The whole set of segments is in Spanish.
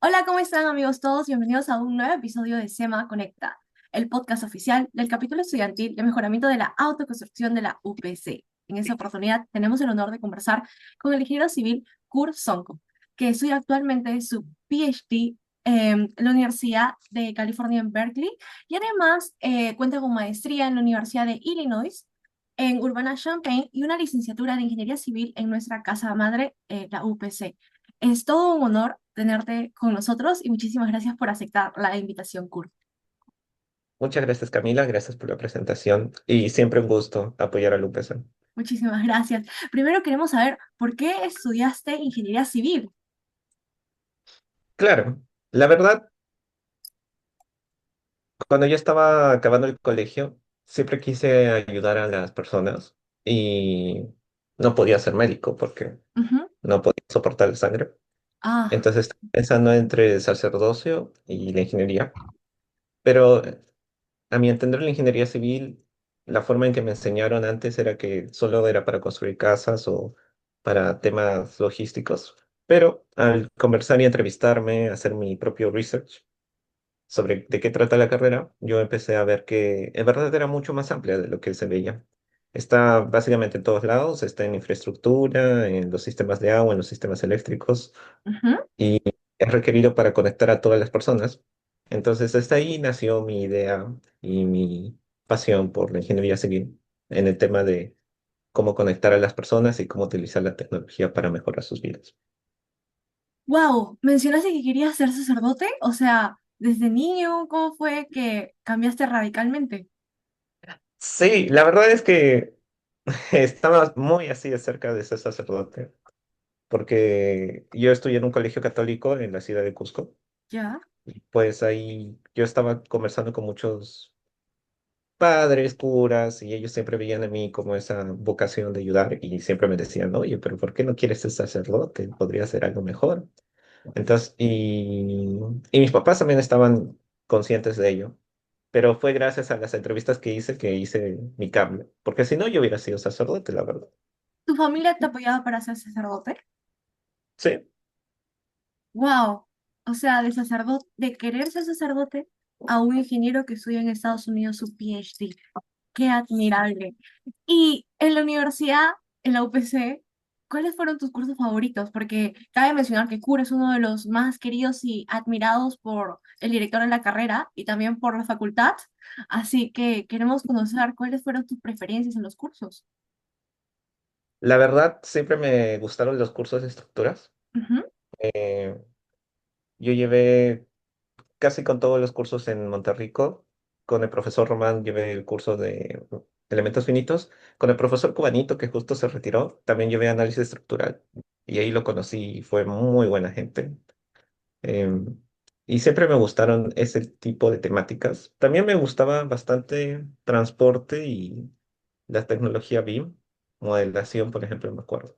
Hola, ¿cómo están amigos todos? Bienvenidos a un nuevo episodio de SEMA Conecta, el podcast oficial del capítulo estudiantil de mejoramiento de la autoconstrucción de la UPC. En esta oportunidad tenemos el honor de conversar con el ingeniero civil Kurt Sonko, que estudia actualmente su PhD en la Universidad de California en Berkeley y además cuenta con maestría en la Universidad de Illinois en Urbana-Champaign y una licenciatura de Ingeniería Civil en nuestra casa madre, la UPC. Es todo un honor tenerte con nosotros y muchísimas gracias por aceptar la invitación, Kurt. Muchas gracias, Camila. Gracias por la presentación y siempre un gusto apoyar a Lupesa. Muchísimas gracias. Primero queremos saber por qué estudiaste ingeniería civil. Claro, la verdad, cuando yo estaba acabando el colegio, siempre quise ayudar a las personas y no podía ser médico porque Ujú. no podía soportar la sangre. Ah, Entonces, estaba pensando entre el sacerdocio y la ingeniería, pero a mi entender, la ingeniería civil, la forma en que me enseñaron antes era que solo era para construir casas o para temas logísticos. Pero al conversar y entrevistarme, hacer mi propio research sobre de qué trata la carrera, yo empecé a ver que en verdad era mucho más amplia de lo que se veía. Está básicamente en todos lados, está en infraestructura, en los sistemas de agua, en los sistemas eléctricos ujú. y es requerido para conectar a todas las personas. Entonces, desde ahí nació mi idea y mi pasión por la ingeniería civil en el tema de cómo conectar a las personas y cómo utilizar la tecnología para mejorar sus vidas. Wow, mencionaste que querías ser sacerdote, o sea, desde niño, ¿cómo fue que cambiaste radicalmente? Sí, la verdad es que estaba muy así de cerca de ser sacerdote, porque yo estudié en un colegio católico en la ciudad de Cusco. Ya. Pues ahí yo estaba conversando con muchos padres, curas, y ellos siempre veían en mí como esa vocación de ayudar y siempre me decían, oye, pero ¿por qué no quieres ser sacerdote? Podría ser algo mejor. Entonces, y mis papás también estaban conscientes de ello, pero fue gracias a las entrevistas que hice mi cambio, porque si no, yo hubiera sido sacerdote, la verdad. ¿Tu familia te apoyaba para ser sacerdote? Sí. Wow, o sea, de sacerdote, de querer ser sacerdote a un ingeniero que estudia en Estados Unidos su PhD. Qué admirable. Y en la universidad, en la UPC, ¿cuáles fueron tus cursos favoritos? Porque cabe mencionar que CUR es uno de los más queridos y admirados por el director de la carrera y también por la facultad. Así que queremos conocer cuáles fueron tus preferencias en los cursos. La verdad, siempre me gustaron los cursos de estructuras. Ujú. Eh, yo llevé casi con todos los cursos en Monterrico. Con el profesor Román llevé el curso de elementos finitos. Con el profesor Cubanito, que justo se retiró, también llevé análisis estructural. Y ahí lo conocí y fue muy buena gente. Em, y siempre me gustaron ese tipo de temáticas. También me gustaba bastante transporte y la tecnología BIM, modelación, por ejemplo, me acuerdo.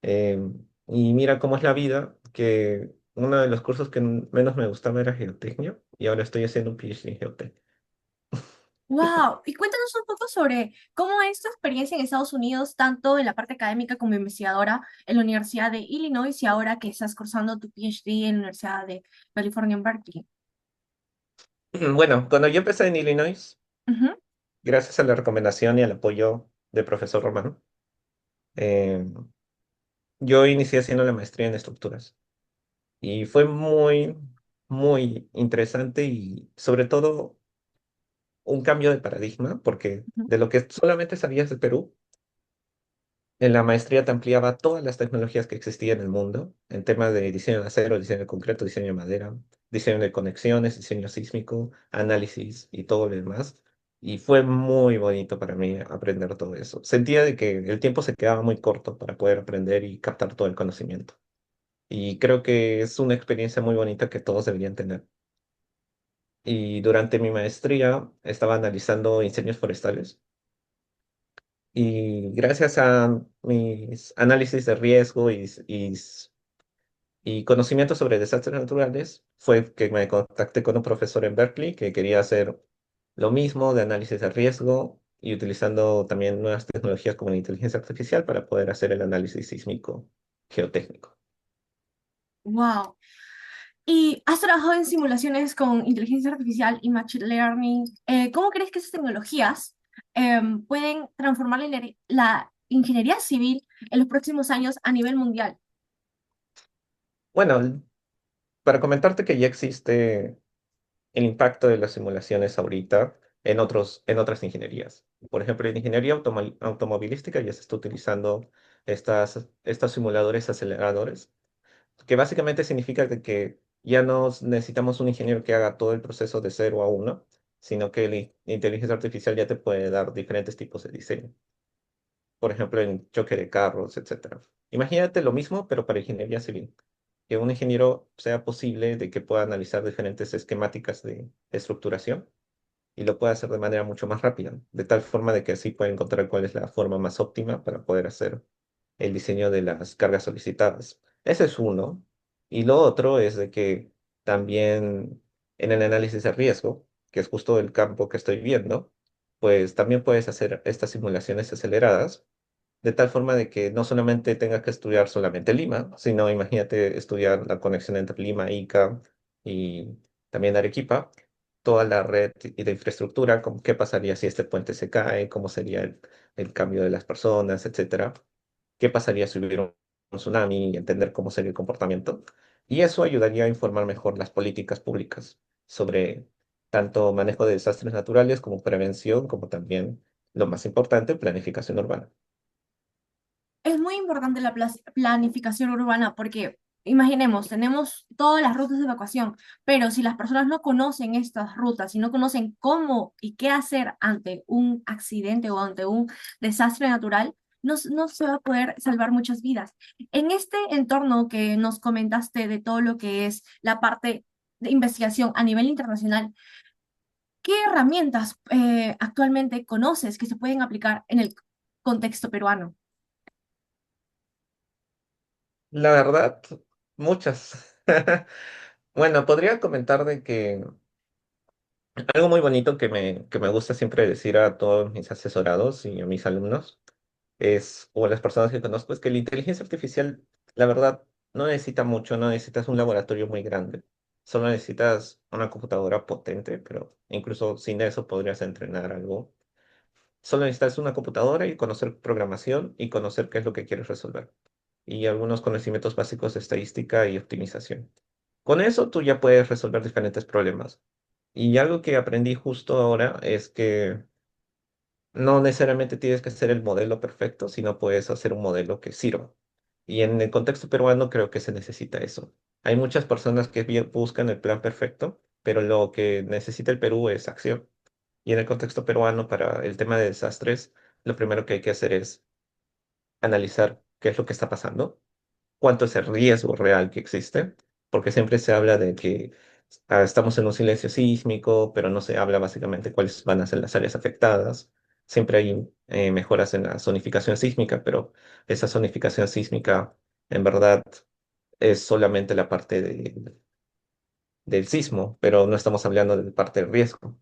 Y mira cómo es la vida, que uno de los cursos que menos me gustaba era geotecnia y ahora estoy haciendo un PhD en geotecnia. Wow, y cuéntanos un poco sobre cómo es tu experiencia en Estados Unidos, tanto en la parte académica como investigadora en la Universidad de Illinois y ahora que estás cursando tu PhD en la Universidad de California en Berkeley. Bueno, cuando yo empecé en Illinois, Ujú. gracias a la recomendación y al apoyo del profesor Román, eh, yo inicié haciendo la maestría en estructuras y fue muy, muy interesante y sobre todo un cambio de paradigma porque Ujú. de lo que solamente sabías de Perú, en la maestría te ampliaba todas las tecnologías que existían en el mundo, en temas de diseño de acero, diseño de concreto, diseño de madera, diseño de conexiones, diseño sísmico, análisis y todo lo demás. Y fue muy bonito para mí aprender todo eso. Sentía de que el tiempo se quedaba muy corto para poder aprender y captar todo el conocimiento. Y creo que es una experiencia muy bonita que todos deberían tener. Y durante mi maestría estaba analizando incendios forestales. Y gracias a mis análisis de riesgo y conocimiento sobre desastres naturales, fue que me contacté con un profesor en Berkeley que quería hacer lo mismo de análisis de riesgo y utilizando también nuevas tecnologías como la inteligencia artificial para poder hacer el análisis sísmico geotécnico. Wow. Y has trabajado en simulaciones con inteligencia artificial y machine learning. ¿Cómo crees que esas tecnologías pueden transformar la ingeniería civil en los próximos años a nivel mundial? Bueno, para comentarte que ya existe el impacto de las simulaciones ahorita en otras ingenierías. Por ejemplo, en ingeniería automovilística ya se está utilizando estos simuladores aceleradores, que básicamente significa que ya no necesitamos un ingeniero que haga todo el proceso de cero a uno, sino que la inteligencia artificial ya te puede dar diferentes tipos de diseño. Por ejemplo, en choque de carros, etcétera. Imagínate lo mismo, pero para ingeniería civil. Que un ingeniero sea posible de que pueda analizar diferentes esquemáticas de estructuración y lo pueda hacer de manera mucho más rápida, de tal forma de que así pueda encontrar cuál es la forma más óptima para poder hacer el diseño de las cargas solicitadas. Ese es uno. Y lo otro es de que también en el análisis de riesgo, que es justo el campo que estoy viendo, pues también puedes hacer estas simulaciones aceleradas de tal forma de que no solamente tengas que estudiar solamente Lima, sino imagínate estudiar la conexión entre Lima, Ica y también Arequipa, toda la red y de infraestructura, como qué pasaría si este puente se cae, cómo sería el cambio de las personas, etcétera, qué pasaría si hubiera un tsunami y entender cómo sería el comportamiento. Y eso ayudaría a informar mejor las políticas públicas sobre tanto manejo de desastres naturales como prevención, como también, lo más importante, planificación urbana. Es muy importante la planificación urbana porque, imaginemos, tenemos todas las rutas de evacuación, pero si las personas no conocen estas rutas y no conocen cómo y qué hacer ante un accidente o ante un desastre natural, no se va a poder salvar muchas vidas. En este entorno que nos comentaste de todo lo que es la parte de investigación a nivel internacional, ¿qué herramientas actualmente conoces que se pueden aplicar en el contexto peruano? La verdad, muchas. Bueno, podría comentar de que algo muy bonito que me gusta siempre decir a todos mis asesorados y a mis alumnos es, o a las personas que conozco, es que la inteligencia artificial, la verdad, no necesita mucho, no necesitas un laboratorio muy grande. Solo necesitas una computadora potente, pero incluso sin eso podrías entrenar algo. Solo necesitas una computadora y conocer programación y conocer qué es lo que quieres resolver. Y algunos conocimientos básicos de estadística y optimización. Con eso tú ya puedes resolver diferentes problemas. Y algo que aprendí justo ahora es que no necesariamente tienes que hacer el modelo perfecto, sino puedes hacer un modelo que sirva. Y en el contexto peruano creo que se necesita eso. Hay muchas personas que buscan el plan perfecto, pero lo que necesita el Perú es acción. Y en el contexto peruano, para el tema de desastres, lo primero que hay que hacer es analizar qué es lo que está pasando, cuánto es el riesgo real que existe, porque siempre se habla de que estamos en un silencio sísmico, pero no se habla básicamente cuáles van a ser las áreas afectadas. Siempre hay mejoras en la zonificación sísmica, pero esa zonificación sísmica en verdad es solamente la parte del sismo, pero no estamos hablando de la parte del riesgo,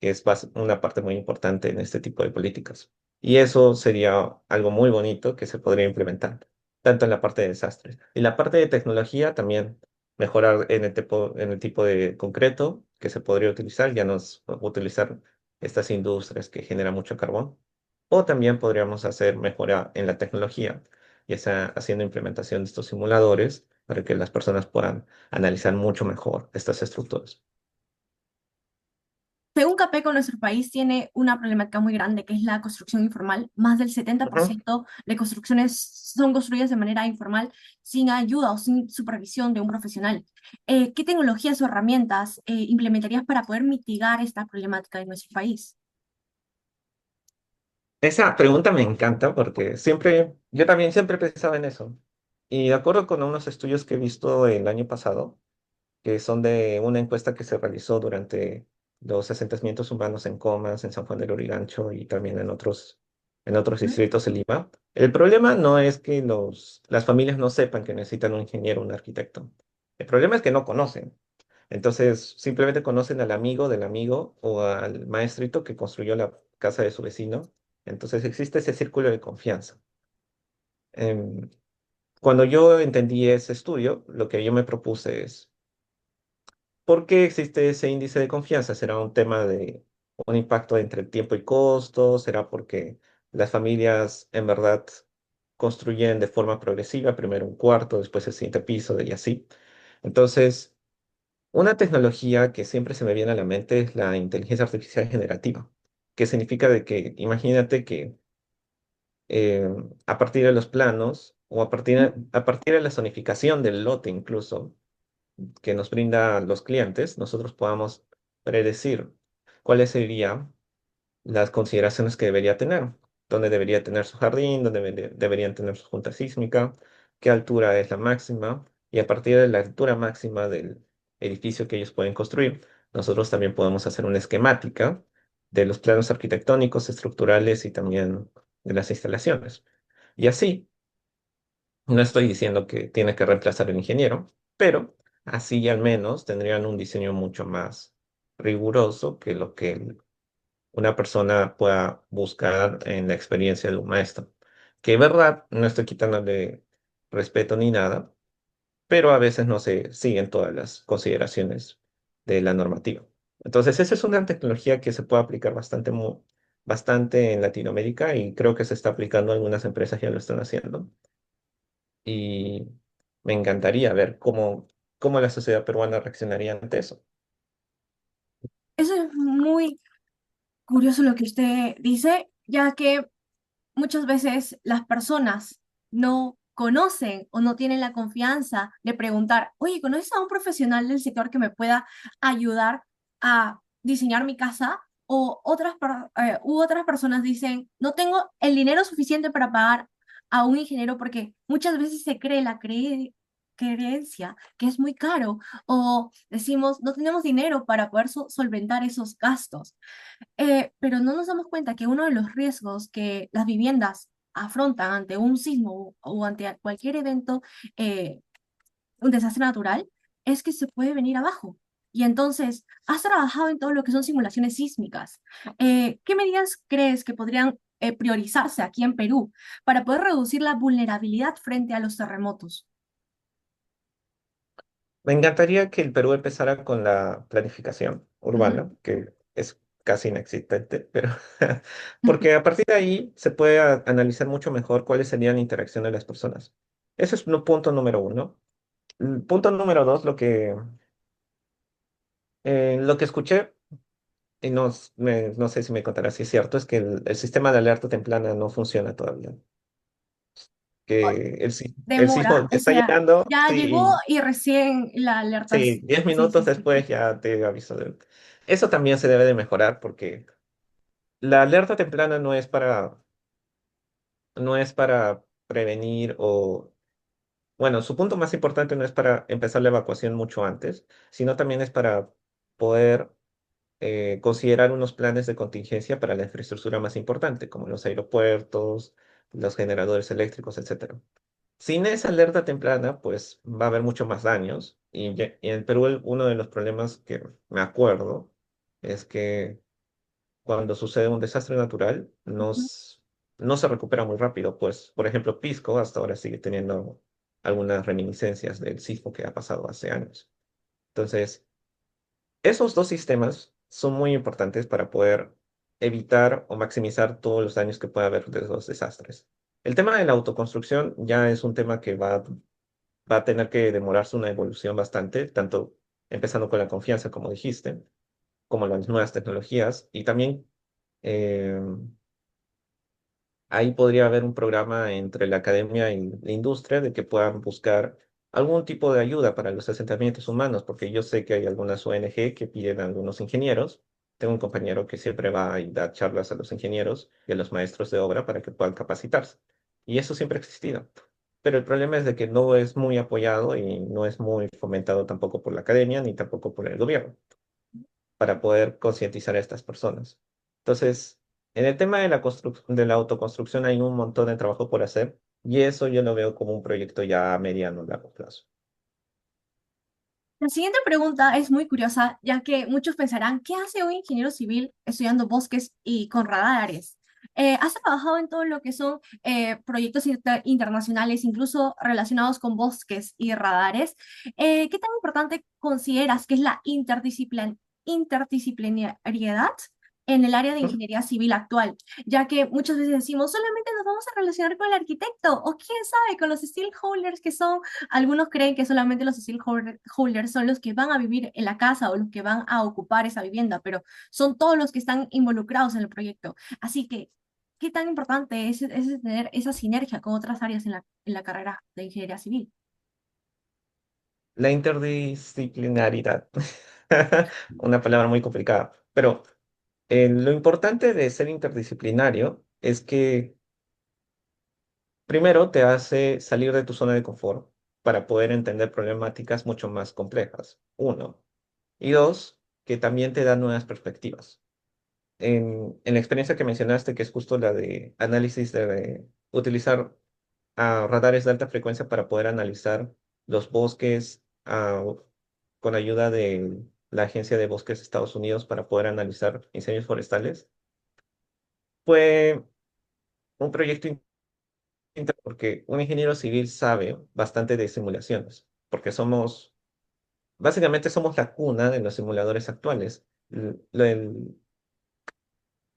que es una parte muy importante en este tipo de políticas. Y eso sería algo muy bonito que se podría implementar, tanto en la parte de desastres. Y la parte de tecnología también, mejorar en el tipo de concreto que se podría utilizar, ya no es utilizar estas industrias que generan mucho carbón. O también podríamos hacer mejora en la tecnología, ya sea haciendo implementación de estos simuladores para que las personas puedan analizar mucho mejor estas estructuras. Según CAPECO, nuestro país tiene una problemática muy grande, que es la construcción informal. Más del setenta por Ujú. ciento de construcciones son construidas de manera informal, sin ayuda o sin supervisión de un profesional. ¿Qué tecnologías o herramientas implementarías para poder mitigar esta problemática en nuestro país? Esa pregunta me encanta porque siempre, yo también siempre pensaba en eso. Y de acuerdo con unos estudios que he visto el año pasado, que son de una encuesta que se realizó durante los asentamientos humanos en Comas, en San Juan del Lurigancho y también en otros ¿Mm? distritos de Lima, el problema no es que las familias no sepan que necesitan un ingeniero o un arquitecto. El problema es que no conocen. Entonces, simplemente conocen al amigo del amigo o al maestrito que construyó la casa de su vecino. Entonces, existe ese círculo de confianza. Em, Cuando yo entendí ese estudio, lo que yo me propuse es, ¿Por qué existe ese índice de confianza? ¿Será un tema de un impacto entre tiempo y costo? ¿Será porque las familias en verdad construyen de forma progresiva, primero un cuarto, después el siguiente piso y así? Entonces, una tecnología que siempre se me viene a la mente es la inteligencia artificial generativa, que significa de que, imagínate que eh, a partir de los planos o a partir de la zonificación del lote incluso, que nos brinda los clientes, nosotros podamos predecir cuáles serían las consideraciones que debería tener, dónde debería tener su jardín, dónde deberían tener su junta sísmica, qué altura es la máxima, y a partir de la altura máxima del edificio que ellos pueden construir, nosotros también podemos hacer una esquemática de los planos arquitectónicos, estructurales y también de las instalaciones. Y así, no estoy diciendo que tiene que reemplazar al ingeniero, pero así al menos tendrían un diseño mucho más riguroso que lo que una persona pueda buscar en la experiencia de un maestro. Que es verdad, no estoy quitándole respeto ni nada, pero a veces no se siguen todas las consideraciones de la normativa. Entonces, esa es una tecnología que se puede aplicar bastante en Latinoamérica y creo que se está aplicando, algunas empresas ya lo están haciendo. Y me encantaría ver cómo la sociedad peruana reaccionaría ante eso. Eso es muy curioso lo que usted dice, ya que muchas veces las personas no conocen o no tienen la confianza de preguntar, oye, ¿conoces a un profesional del sector que me pueda ayudar a diseñar mi casa? O otras personas dicen, no tengo el dinero suficiente para pagar a un ingeniero porque muchas veces se cree creencia que es muy caro o decimos, no tenemos dinero para poder solventar esos gastos. Pero no nos damos cuenta que uno de los riesgos que las viviendas afrontan ante un sismo o ante cualquier evento, eh, un desastre natural, es que se puede venir abajo. Y entonces, has trabajado en todo lo que son simulaciones sísmicas. ¿Qué medidas crees que podrían priorizarse aquí en Perú para poder reducir la vulnerabilidad frente a los terremotos? Me encantaría que el Perú empezara con la planificación Ujú. urbana, que es casi inexistente, pero porque a partir de ahí se puede analizar mucho mejor cuáles serían la interacción de las personas. Ese es un punto número uno. El punto número dos, lo que escuché, y no sé si me contarás si es cierto, es que el sistema de alerta temprana no funciona todavía. Que el Demora, sismo te o está sea, llegando, ya llegó sí. y recién la alerta. Sí, 10 Sí, sí, minutos sí. después ya te aviso Eso también se debe de mejorar porque la alerta temprana no es para prevenir o, bueno, su punto más importante no es para empezar la evacuación mucho antes, sino también es para poder considerar unos planes de contingencia para la infraestructura más importante, como los aeropuertos, los generadores eléctricos, etcétera. Sin esa alerta temprana, pues va a haber mucho más daños. Y en Perú uno de los problemas que me acuerdo es que cuando sucede un desastre natural Ujú. no se recupera muy rápido. Pues, por ejemplo, Pisco hasta ahora sigue teniendo algunas reminiscencias del sismo que ha pasado hace años. Entonces, esos dos sistemas son muy importantes para poder evitar o maximizar todos los daños que pueda haber de los desastres. El tema de la autoconstrucción ya es un tema que va a tener que demorarse una evolución bastante, tanto empezando con la confianza, como dijiste, como las nuevas tecnologías. Y también eh, ahí podría haber un programa entre la academia y la industria de que puedan buscar algún tipo de ayuda para los asentamientos humanos, porque yo sé que hay algunas ONG que piden a algunos ingenieros. Tengo un compañero que siempre va y da charlas a los ingenieros y a los maestros de obra para que puedan capacitarse. Y eso siempre ha existido. Pero el problema es de que no es muy apoyado y no es muy fomentado tampoco por la academia ni tampoco por el gobierno para poder concientizar a estas personas. Entonces, en el tema de la autoconstrucción hay un montón de trabajo por hacer y eso yo lo veo como un proyecto ya a mediano largo plazo. La siguiente pregunta es muy curiosa, ya que muchos pensarán, ¿qué hace un ingeniero civil estudiando bosques y con radares? Has trabajado en todo lo que son proyectos internacionales, incluso relacionados con bosques y radares. ¿Qué tan importante consideras que es la interdisciplinariedad en el área de ingeniería civil actual? Ya que muchas veces decimos, solamente nos vamos a relacionar con el arquitecto, o quién sabe, con los stakeholders que son, algunos creen que solamente los stakeholders son los que van a vivir en la casa o los que van a ocupar esa vivienda, pero son todos los que están involucrados en el proyecto. Así que, ¿qué tan importante es tener esa sinergia con otras áreas en la carrera de ingeniería civil? La interdisciplinaridad, una palabra muy complicada, pero lo importante de ser interdisciplinario es que primero te hace salir de tu zona de confort para poder entender problemáticas mucho más complejas, uno. Y dos, que también te da nuevas perspectivas. En la experiencia que mencionaste, que es justo la de análisis de utilizar radares de alta frecuencia para poder analizar los bosques con ayuda de la Agencia de Bosques de Estados Unidos para poder analizar incendios forestales, fue un proyecto porque un ingeniero civil sabe bastante de simulaciones, porque básicamente somos la cuna de los simuladores actuales. El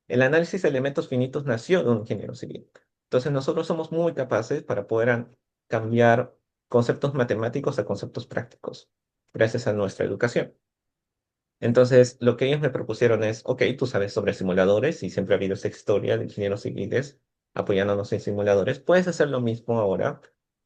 análisis de elementos finitos nació de un ingeniero civil. Entonces nosotros somos muy capaces para poder cambiar conceptos matemáticos a conceptos prácticos, gracias a nuestra educación. Entonces, lo que ellos me propusieron es, ok, tú sabes sobre simuladores y siempre ha habido esa historia de ingenieros civiles apoyándonos en simuladores. Puedes hacer lo mismo ahora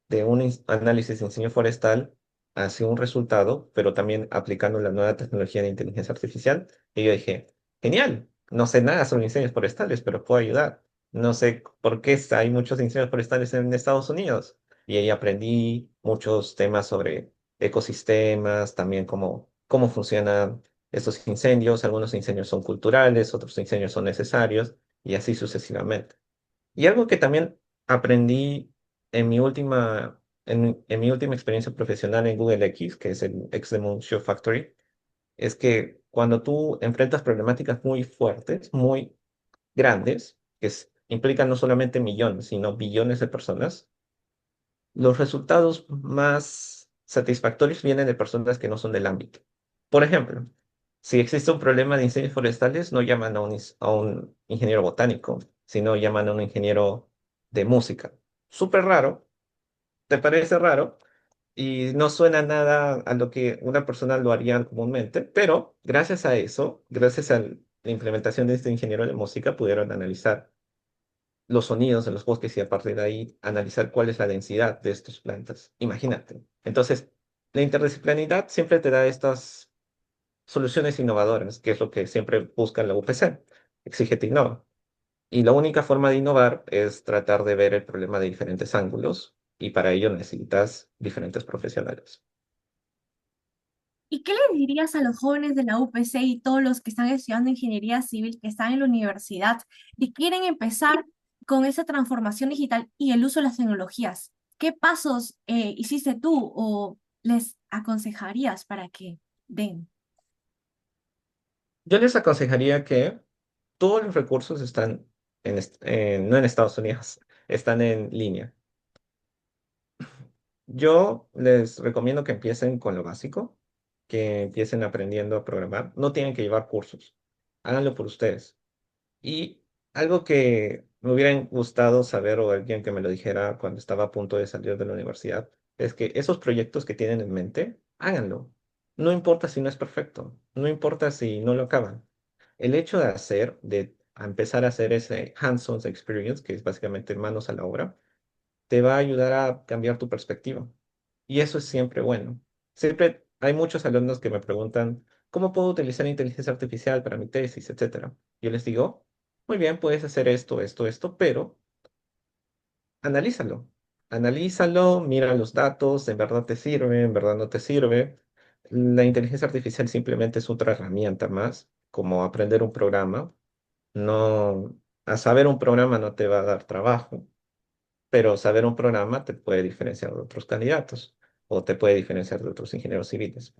de un análisis de diseño forestal hacia un resultado, pero también aplicando la nueva tecnología de inteligencia artificial. Y yo dije, genial, no sé nada sobre incendios forestales, pero puedo ayudar. No sé por qué hay muchos incendios forestales en Estados Unidos. Y ahí aprendí muchos temas sobre ecosistemas, también cómo funcionan estos incendios. Algunos incendios son culturales, otros incendios son necesarios y así sucesivamente. Y algo que también aprendí en mi última experiencia profesional en Google X, que es el X Demon Show Factory, es que cuando tú enfrentas problemáticas muy fuertes, muy grandes, implican no solamente millones, sino billones de personas, los resultados más satisfactorios vienen de personas que no son del ámbito. Por ejemplo, si existe un problema de incendios forestales, no llaman a un ingeniero botánico, sino llaman a un ingeniero de música. Súper raro, ¿te parece raro? Y no suena nada a lo que una persona lo haría comúnmente, pero gracias a eso, gracias a la implementación de este ingeniero de música, pudieron analizar los sonidos de los bosques y a partir de ahí analizar cuál es la densidad de estas plantas. Imagínate. Entonces, la interdisciplinaridad siempre te da estas soluciones innovadoras, que es lo que siempre busca la UPC. Exígete innova. Y la única forma de innovar es tratar de ver el problema de diferentes ángulos y para ello necesitas diferentes profesionales. ¿Y qué le dirías a los jóvenes de la UPC y todos los que están estudiando ingeniería civil, que están en la universidad y quieren empezar con esa transformación digital y el uso de las tecnologías? ¿Qué pasos hiciste tú o les aconsejarías para que den? Yo les aconsejaría que todos los recursos están no en Estados Unidos, están en línea. Yo les recomiendo que empiecen con lo básico, que empiecen aprendiendo a programar. No tienen que llevar cursos, háganlo por ustedes. Y algo que me hubiera gustado saber o alguien que me lo dijera cuando estaba a punto de salir de la universidad, es que esos proyectos que tienen en mente, háganlo. No importa si no es perfecto, no importa si no lo acaban. El hecho de empezar a hacer ese hands-on experience, que es básicamente manos a la obra, te va a ayudar a cambiar tu perspectiva. Y eso es siempre bueno. Siempre hay muchos alumnos que me preguntan, ¿cómo puedo utilizar inteligencia artificial para mi tesis, etcétera? Yo les digo, muy bien, puedes hacer esto, esto, esto, pero analízalo. Analízalo, mira los datos, en verdad te sirve, en verdad no te sirve. La inteligencia artificial simplemente es otra herramienta más, como aprender un programa. No, a saber un programa no te va a dar trabajo, pero saber un programa te puede diferenciar de otros candidatos o te puede diferenciar de otros ingenieros civiles.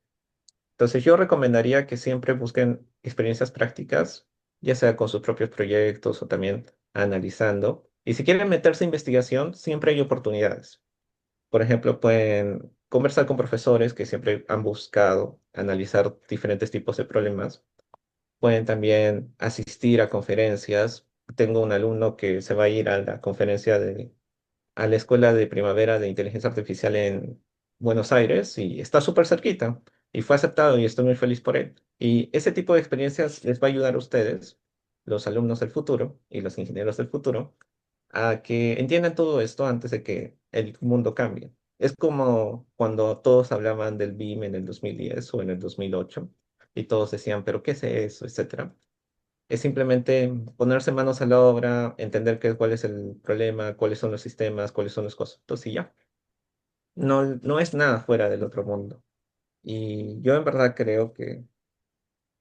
Entonces yo recomendaría que siempre busquen experiencias prácticas, ya sea con sus propios proyectos o también analizando. Y si quieren meterse a investigación, siempre hay oportunidades. Por ejemplo, pueden conversar con profesores que siempre han buscado analizar diferentes tipos de problemas. Pueden también asistir a conferencias. Tengo un alumno que se va a ir a la conferencia a la Escuela de Primavera de Inteligencia Artificial en Buenos Aires y está súper cerquita y fue aceptado y estoy muy feliz por él. Y ese tipo de experiencias les va a ayudar a ustedes, los alumnos del futuro y los ingenieros del futuro, a que entiendan todo esto antes de que el mundo cambie. Es como cuando todos hablaban del BIM en el 2010 o en el 2008 y todos decían, pero ¿qué es eso? Etcétera. Es simplemente ponerse manos a la obra, entender cuál es el problema, cuáles son los sistemas, cuáles son los conceptos y ya. No, no es nada fuera del otro mundo. Y yo en verdad creo que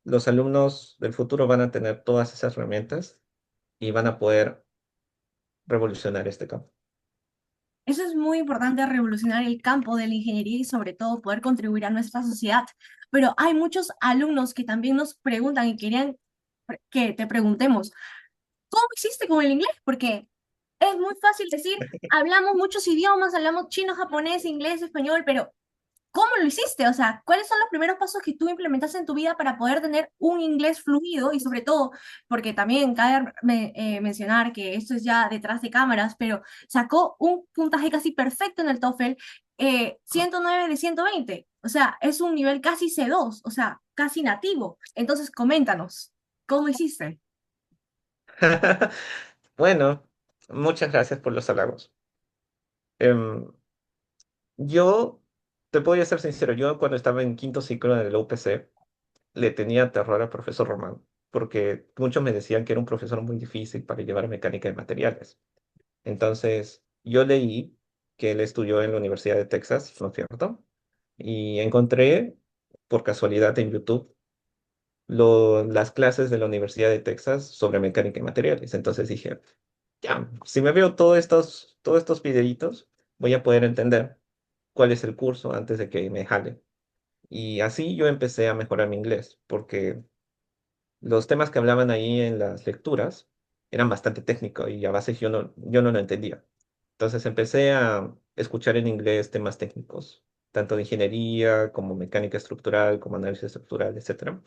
los alumnos del futuro van a tener todas esas herramientas y van a poder revolucionar este campo. Eso es muy importante, revolucionar el campo de la ingeniería y sobre todo poder contribuir a nuestra sociedad. Pero hay muchos alumnos que también nos preguntan y querían que te preguntemos, ¿cómo hiciste con el inglés? Porque es muy fácil decir, hablamos muchos idiomas, hablamos chino, japonés, inglés, español, pero ¿cómo lo hiciste? O sea, ¿cuáles son los primeros pasos que tú implementaste en tu vida para poder tener un inglés fluido? Y sobre todo, porque también cabe mencionar que esto es ya detrás de cámaras, pero sacó un puntaje casi perfecto en el TOEFL, 109 de 120. O sea, es un nivel casi C2, o sea, casi nativo. Entonces, coméntanos, ¿cómo hiciste? Bueno, muchas gracias por los halagos. Em, yo te voy a ser sincero, yo cuando estaba en quinto ciclo de la UPC le tenía terror al profesor Román, porque muchos me decían que era un profesor muy difícil para llevar mecánica de materiales. Entonces, yo leí que él estudió en la Universidad de Texas, ¿no es cierto? Y encontré, por casualidad en YouTube, las clases de la Universidad de Texas sobre mecánica y materiales. Entonces dije, ya, si me veo todos estos videitos, voy a poder entender cuál es el curso antes de que me jale. Y así yo empecé a mejorar mi inglés, porque los temas que hablaban ahí en las lecturas eran bastante técnicos y a veces yo no lo entendía. Entonces empecé a escuchar en inglés temas técnicos, tanto de ingeniería como mecánica estructural, como análisis estructural, etcétera.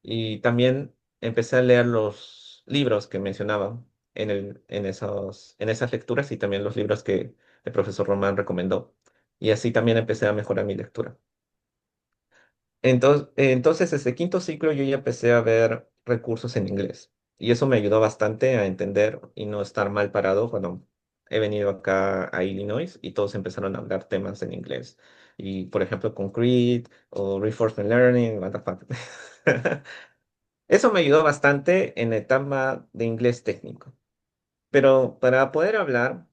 Y también empecé a leer los libros que mencionaba en esas lecturas y también los libros que el profesor Román recomendó. Y así también empecé a mejorar mi lectura. Entonces, desde quinto ciclo yo ya empecé a ver recursos en inglés y eso me ayudó bastante a entender y no estar mal parado cuando he venido acá a Illinois y todos empezaron a hablar temas en inglés. Y, por ejemplo, Concrete o Reinforcement Learning, what the fuck. Eso me ayudó bastante en la etapa de inglés técnico. Pero para poder hablar,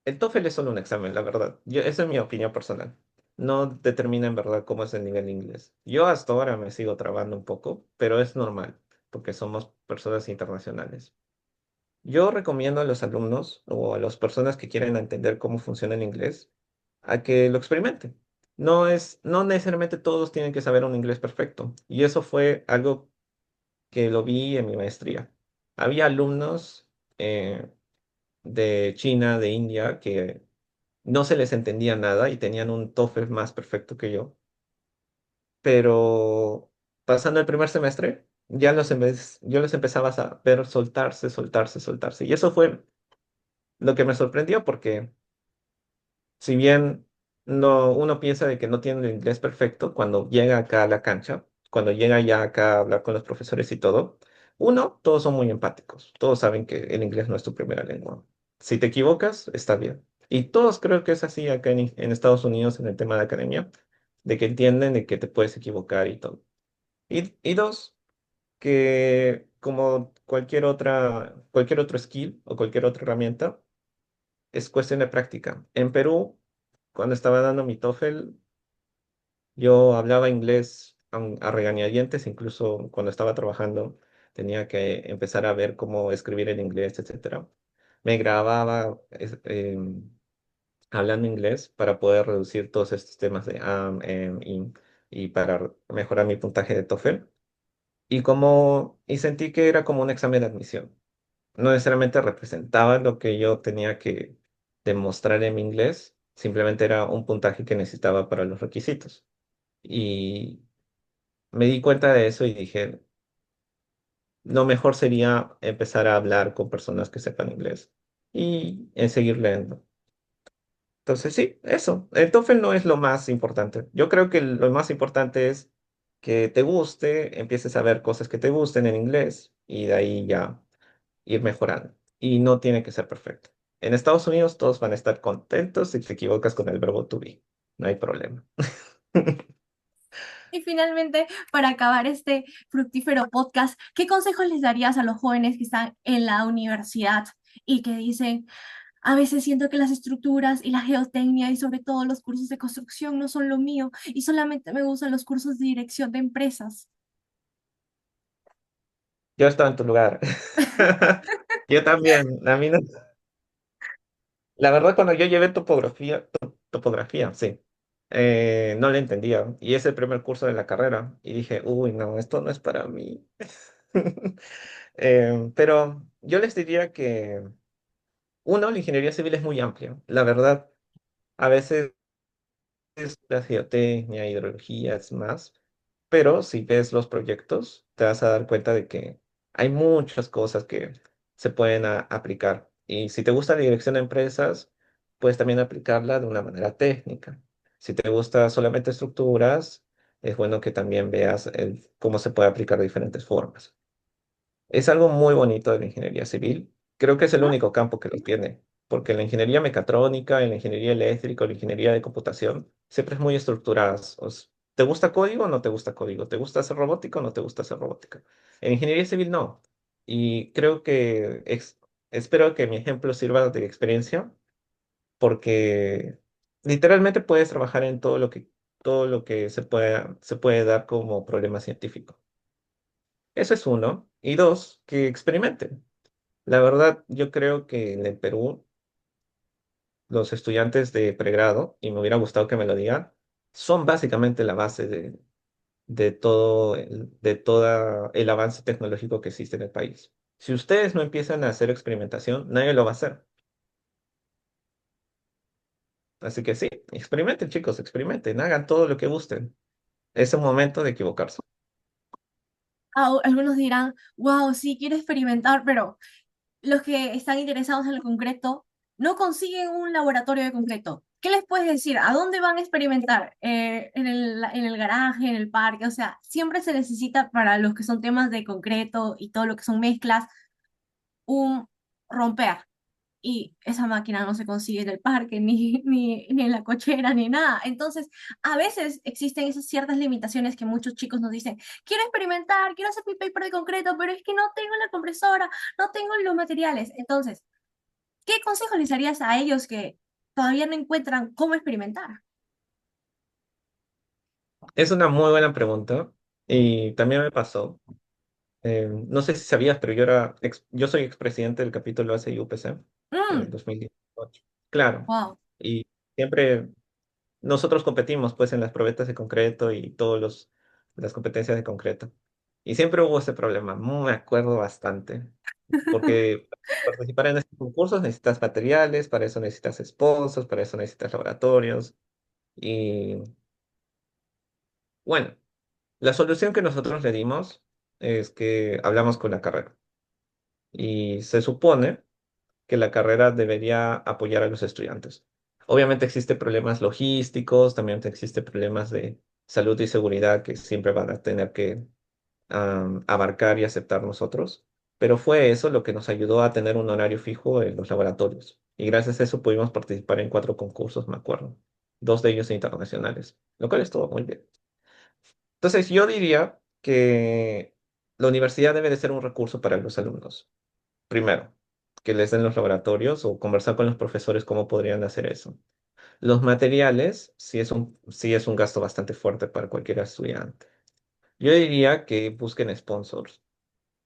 el TOEFL es solo un examen, la verdad. Esa es mi opinión personal. No determina en verdad cómo es el nivel de inglés. Yo hasta ahora me sigo trabando un poco, pero es normal, porque somos personas internacionales. Yo recomiendo a los alumnos o a las personas que quieren entender cómo funciona el inglés a que lo experimenten. No necesariamente todos tienen que saber un inglés perfecto. Y eso fue algo que lo vi en mi maestría. Había alumnos de China, de India, que no se les entendía nada y tenían un TOEFL más perfecto que yo. Pero pasando el primer semestre, yo los empezaba a ver soltarse, soltarse, soltarse. Y eso fue lo que me sorprendió porque si bien uno piensa de que no tiene el inglés perfecto, cuando llega acá a la cancha, cuando llega ya acá a hablar con los profesores y todo, todos son muy empáticos, todos saben que el inglés no es tu primera lengua. Si te equivocas, está bien. Y todos creo que es así acá en Estados Unidos en el tema de academia, de que entienden de que te puedes equivocar y todo. Y dos, que como cualquier otro skill o cualquier otra herramienta, es cuestión de práctica. En Perú, cuando estaba dando mi TOEFL, yo hablaba inglés a regañadientes, incluso cuando estaba trabajando tenía que empezar a ver cómo escribir en inglés, etcétera. Me grababa hablando inglés para poder reducir todos estos temas de y para mejorar mi puntaje de TOEFL. Y sentí que era como un examen de admisión. no necesariamente representaban lo que yo tenía que demostrar en mi inglés, simplemente era un puntaje que necesitaba para los requisitos. Y me di cuenta de eso y dije, lo mejor sería empezar a hablar con personas que sepan inglés y en seguir leyendo. Entonces, sí, eso. El TOEFL no es lo más importante. Yo creo que lo más importante es que te guste, empieces a ver cosas que te gusten en inglés y de ahí ya ir mejorando. Y no tiene que ser perfecto. En Estados Unidos todos van a estar contentos si te equivocas con el verbo to be. No hay problema. Y finalmente, para acabar este fructífero podcast, ¿qué consejos les darías a los jóvenes que están en la universidad y que dicen, a veces siento que las estructuras y la geotecnia y sobre todo los cursos de construcción no son lo mío y solamente me gustan los cursos de dirección de empresas? Yo estaba en tu lugar. Yo también. A mí no- La verdad, cuando yo llevé topografía, sí, no le entendía. Y es el primer curso de la carrera. Y dije, uy, no, esto no es para mí. Pero yo les diría que, uno, la ingeniería civil es muy amplia. La verdad, a veces la geotecnia, hidrología es más, pero si ves los proyectos, te vas a dar cuenta de que hay muchas cosas que se pueden aplicar. Y si te gusta la dirección de empresas, puedes también aplicarla de una manera técnica. Si te gusta solamente estructuras, es bueno que también veas cómo se puede aplicar de diferentes formas. Es algo muy bonito de la ingeniería civil. Creo que es el ¿No? único campo que lo tiene, porque la ingeniería mecatrónica, en la ingeniería eléctrica, la ingeniería de computación, siempre es muy estructuradas. ¿Te gusta código o no te gusta código? ¿Te gusta hacer robótica o no te gusta hacer robótica? En ingeniería civil no. Y creo que espero que mi ejemplo sirva de experiencia, porque literalmente puedes trabajar en todo lo que se puede dar como problema científico. Eso es uno. Y dos, que experimenten. La verdad, yo creo que en el Perú, los estudiantes de pregrado, y me hubiera gustado que me lo digan, son básicamente la base de todo el avance tecnológico que existe en el país. Si ustedes no empiezan a hacer experimentación, nadie lo va a hacer. Así que sí, experimenten, chicos, experimenten, hagan todo lo que gusten. Es un momento de equivocarse. Algunos dirán, wow, sí, quiero experimentar, pero los que están interesados en el concreto no consiguen un laboratorio de concreto. ¿Qué les puedes decir? ¿A dónde van a experimentar? En el garaje, en el parque, o sea, siempre se necesita para los que son temas de concreto y todo lo que son mezclas, un romper. Y esa máquina no se consigue en el parque, ni en la cochera, ni nada. Entonces, a veces existen esas ciertas limitaciones que muchos chicos nos dicen, quiero experimentar, quiero hacer mi paper de concreto, pero es que no tengo la compresora, no tengo los materiales. Entonces, ¿qué consejo les darías a ellos que todavía no encuentran cómo experimentar? Es una muy buena pregunta y también me pasó. No sé si sabías, pero yo soy expresidente del capítulo ACI UPC en el Mm, 2018. Claro. wow. Y siempre nosotros competimos pues en las probetas de concreto y las competencias de concreto. Y siempre hubo ese problema, me acuerdo bastante, porque para participar en estos concursos necesitas materiales, para eso necesitas sponsors, para eso necesitas laboratorios. Y bueno, la solución que nosotros le dimos es que hablamos con la carrera. Y se supone que la carrera debería apoyar a los estudiantes. Obviamente existen problemas logísticos, también existen problemas de salud y seguridad que siempre van a tener que abarcar y aceptar nosotros, pero fue eso lo que nos ayudó a tener un horario fijo en los laboratorios. Y gracias a eso pudimos participar en 4 concursos, me acuerdo, 2 de ellos internacionales, lo cual estuvo muy bien. Entonces yo diría que la universidad debe de ser un recurso para los alumnos. Primero, que les den los laboratorios o conversar con los profesores cómo podrían hacer eso. Los materiales sí es un gasto bastante fuerte para cualquier estudiante. Yo diría que busquen sponsors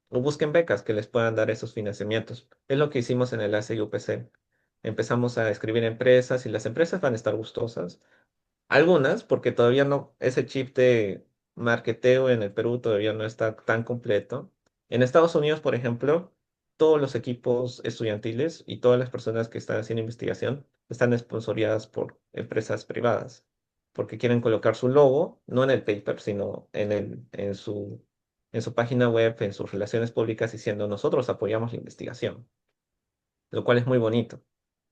o busquen becas que les puedan dar esos financiamientos. Es lo que hicimos en el ACI UPC. Empezamos a escribir empresas y las empresas van a estar gustosas. Algunas, porque todavía no, ese chip de marketeo en el Perú todavía no está tan completo. En Estados Unidos, por ejemplo, todos los equipos estudiantiles y todas las personas que están haciendo investigación están sponsoriadas por empresas privadas, porque quieren colocar su logo, no en el paper, sino en su página web, en sus relaciones públicas, diciendo nosotros apoyamos la investigación, lo cual es muy bonito,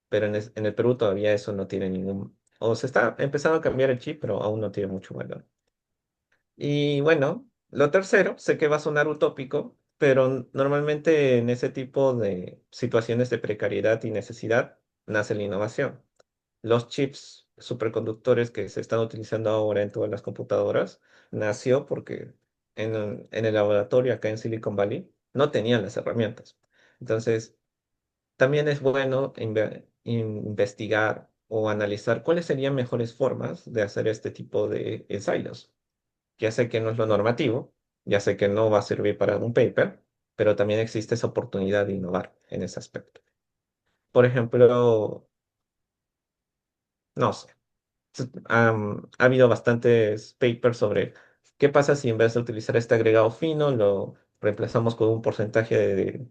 pero en el Perú todavía eso no tiene ningún, o se está empezando a cambiar el chip, pero aún no tiene mucho valor. Y bueno, lo tercero, sé que va a sonar utópico, pero normalmente en ese tipo de situaciones de precariedad y necesidad nace la innovación. Los chips superconductores que se están utilizando ahora en todas las computadoras nació porque en el laboratorio acá en Silicon Valley no tenían las herramientas. Entonces, también es bueno investigar o analizar cuáles serían mejores formas de hacer este tipo de ensayos. Ya sé que no es lo normativo, ya sé que no va a servir para un paper, pero también existe esa oportunidad de innovar en ese aspecto. Por ejemplo, no sé, ha habido bastantes papers sobre qué pasa si en vez de utilizar este agregado fino lo reemplazamos con un porcentaje de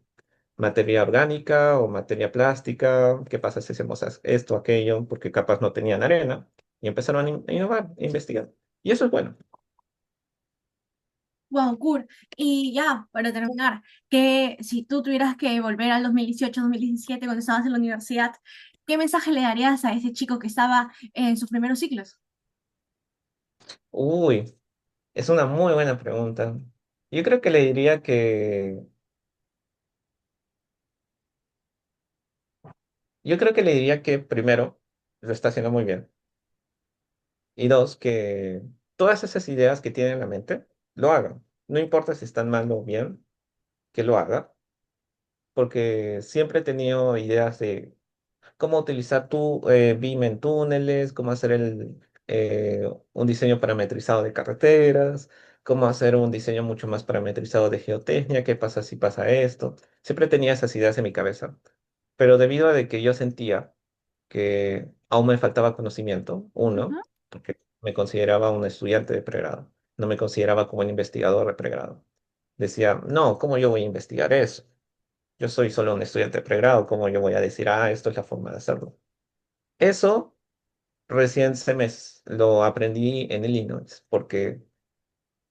materia orgánica o materia plástica, qué pasa si hacemos esto, aquello, porque capaz no tenían arena, y empezaron a innovar, a investigar. Y eso es bueno. Wow, cool. Y ya, para terminar, que si tú tuvieras que volver al 2018, 2017, cuando estabas en la universidad, ¿qué mensaje le darías a ese chico que estaba en sus primeros ciclos? Uy, es una muy buena pregunta. Yo creo que le diría yo creo que le diría que primero lo está haciendo muy bien y dos, que todas esas ideas que tiene en la mente lo hagan. No importa si están mal o bien, que lo haga, porque siempre he tenido ideas de cómo utilizar tu BIM en túneles, cómo hacer un diseño parametrizado de carreteras, cómo hacer un diseño mucho más parametrizado de geotecnia, qué pasa si pasa esto. Siempre tenía esas ideas en mi cabeza, pero debido a de que yo sentía que aún me faltaba conocimiento, Ujú. uno, porque me consideraba un estudiante de pregrado, no me consideraba como un investigador de pregrado. Decía, no, ¿cómo yo voy a investigar eso? Yo soy solo un estudiante de pregrado, ¿cómo yo voy a decir, esto es la forma de hacerlo? Eso recién lo aprendí en Illinois, porque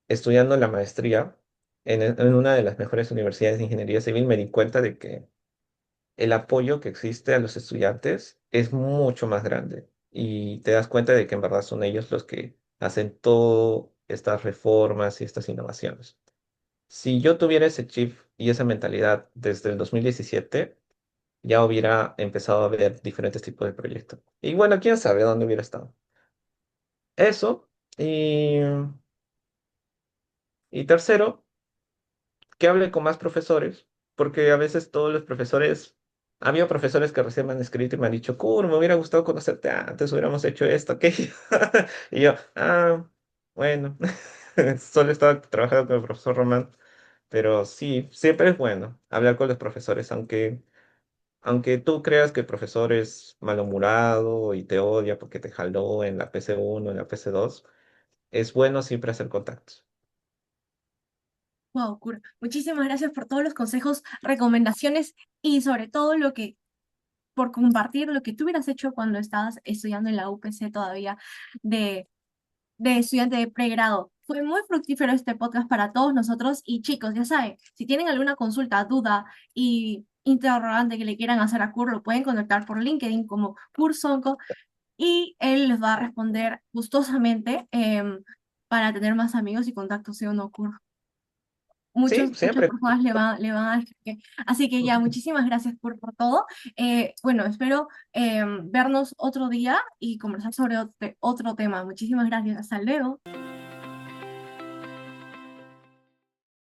estudiando la maestría en una de las mejores universidades de ingeniería civil me di cuenta de que el apoyo que existe a los estudiantes es mucho más grande y te das cuenta de que en verdad son ellos los que hacen todas estas reformas y estas innovaciones. Si yo tuviera ese chip y esa mentalidad desde el 2017, ya hubiera empezado a ver diferentes tipos de proyectos. Y bueno, quién sabe dónde hubiera estado. Eso. Y, y tercero, que hable con más profesores, porque a veces todos los profesores, había profesores que recién me han escrito y me han dicho, Kur, me hubiera gustado conocerte antes, hubiéramos hecho esto, aquello. Y yo, bueno, solo estaba trabajando con el profesor Román, pero sí, siempre es bueno hablar con los profesores, aunque tú creas que el profesor es malhumorado y te odia porque te jaló en la PC1, en la PC2, es bueno siempre hacer contactos. Wow, cool. Muchísimas gracias por todos los consejos, recomendaciones y sobre todo por compartir lo que tú hubieras hecho cuando estabas estudiando en la UPC todavía de estudiante de pregrado. Fue muy fructífero este podcast para todos nosotros y chicos, ya saben, si tienen alguna consulta, duda y interrogante que le quieran hacer a Kur, lo pueden contactar por LinkedIn como Kursonko y él les va a responder gustosamente para tener más amigos y contactos, ¿sí o no, Kur? Sí, Muchas siempre. personas le van a escribir. Así que ya, muchísimas gracias por todo. Bueno, espero vernos otro día y conversar sobre otro tema. Muchísimas gracias. Hasta luego.